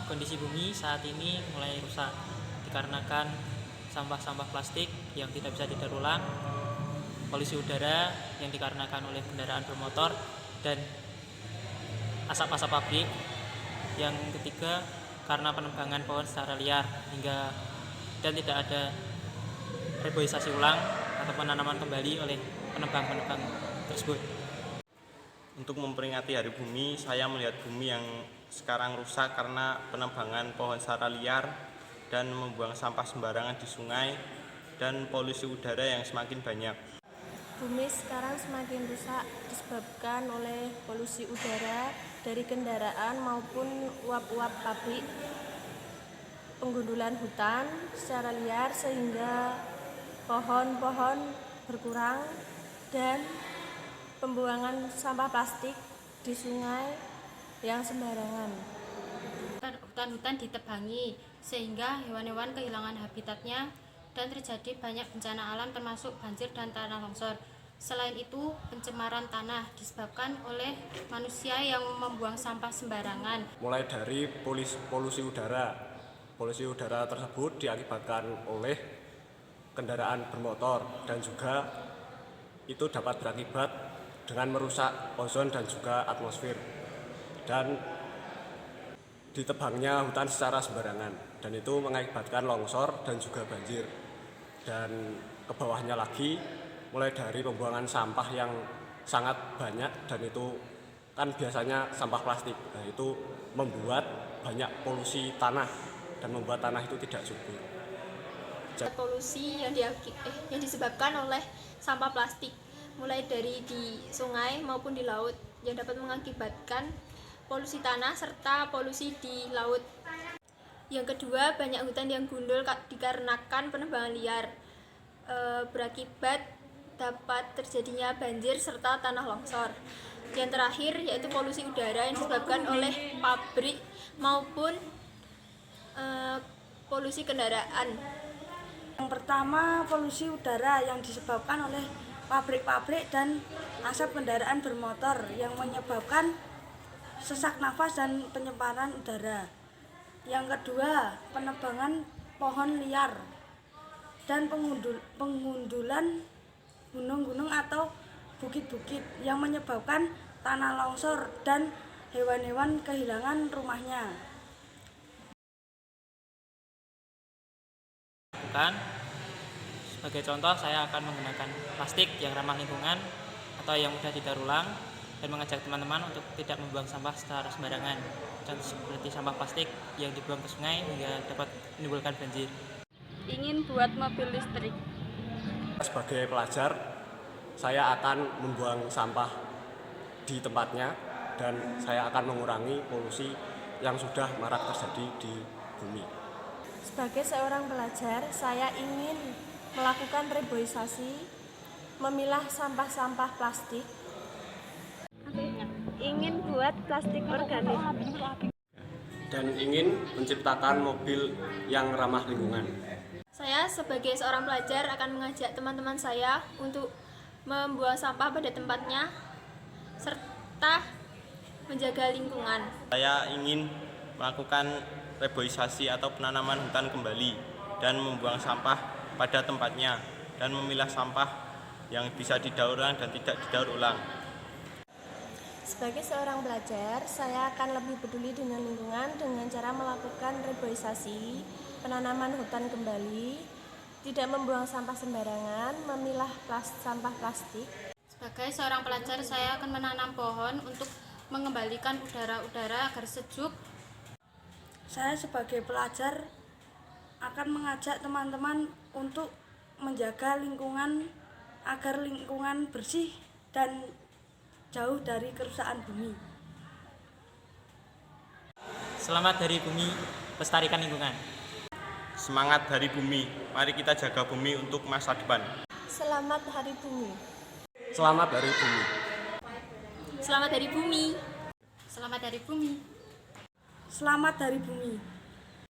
Kondisi bumi saat ini mulai rusak dikarenakan sampah-sampah plastik yang tidak bisa didaur ulang, polusi udara yang dikarenakan oleh kendaraan bermotor, dan asap-asap pabrik. Yang ketiga, karena penebangan pohon secara liar dan tidak ada reboisasi ulang atau penanaman kembali oleh penebang-penebang tersebut. Untuk memperingati Hari Bumi, saya melihat bumi yang sekarang rusak karena penebangan pohon secara liar dan membuang sampah sembarangan di sungai dan polusi udara yang semakin banyak. Bumi sekarang semakin rusak disebabkan oleh polusi udara dari kendaraan maupun uap-uap pabrik, penggundulan hutan secara liar sehingga pohon-pohon berkurang, dan pembuangan sampah plastik di sungai yang sembarangan. Hutan-hutan ditebangi sehingga hewan-hewan kehilangan habitatnya dan terjadi banyak bencana alam termasuk banjir dan tanah longsor. Selain itu, pencemaran tanah disebabkan oleh manusia yang membuang sampah sembarangan. Mulai dari polusi udara. Polusi udara tersebut diakibatkan oleh kendaraan bermotor dan juga itu dapat berakibat dengan merusak ozon dan juga atmosfer. Dan ditebangnya hutan secara sembarangan dan itu mengakibatkan longsor dan juga banjir. Dan ke bawahnya lagi mulai dari pembuangan sampah yang sangat banyak, dan itu kan biasanya sampah plastik. Nah, itu membuat banyak polusi tanah dan membuat tanah itu tidak subur. Polusi yang disebabkan oleh sampah plastik mulai dari di sungai maupun di laut yang dapat mengakibatkan polusi tanah serta polusi di laut. Yang kedua, banyak hutan yang gundul dikarenakan penebangan liar, berakibat dapat terjadinya banjir serta tanah longsor. Yang terakhir yaitu polusi udara yang disebabkan oleh pabrik maupun polusi kendaraan. Yang pertama, polusi udara yang disebabkan oleh pabrik-pabrik dan asap kendaraan bermotor yang menyebabkan sesak nafas dan pencemaran udara. Yang kedua, penebangan pohon liar dan pengundulan gunung-gunung atau bukit-bukit yang menyebabkan tanah longsor dan hewan-hewan kehilangan rumahnya. Sebagai contoh, saya akan menggunakan plastik yang ramah lingkungan atau yang mudah didaur ulang dan mengajak teman-teman untuk tidak membuang sampah secara sembarangan, contoh seperti sampah plastik yang dibuang ke sungai hingga dapat menimbulkan banjir. Ingin buat mobil listrik. Sebagai pelajar, saya akan membuang sampah di tempatnya dan saya akan mengurangi polusi yang sudah marak terjadi di bumi. Sebagai seorang pelajar, saya ingin melakukan reboisasi, memilah sampah-sampah plastik, Ingin buat plastik organik. Dan ingin menciptakan mobil yang ramah lingkungan. Saya sebagai seorang pelajar akan mengajak teman-teman saya untuk membuang sampah pada tempatnya serta menjaga lingkungan. Saya ingin melakukan reboisasi atau penanaman hutan kembali dan membuang sampah pada tempatnya dan memilah sampah yang bisa didaur ulang dan tidak didaur ulang. Sebagai seorang pelajar, saya akan lebih peduli dengan lingkungan dengan cara melakukan reboisasi, penanaman hutan kembali, tidak membuang sampah sembarangan, memilah sampah plastik. Sebagai seorang pelajar, saya akan menanam pohon untuk mengembalikan udara-udara agar sejuk. Saya sebagai pelajar akan mengajak teman-teman untuk menjaga lingkungan agar lingkungan bersih dan jauh dari kerusakan bumi. Selamat Hari Bumi, lestarikan lingkungan. Semangat Hari Bumi, mari kita jaga bumi untuk masa depan. Selamat Hari Bumi. Selamat Hari Bumi. Selamat Hari Bumi. Selamat Hari Bumi. Selamat Hari Bumi.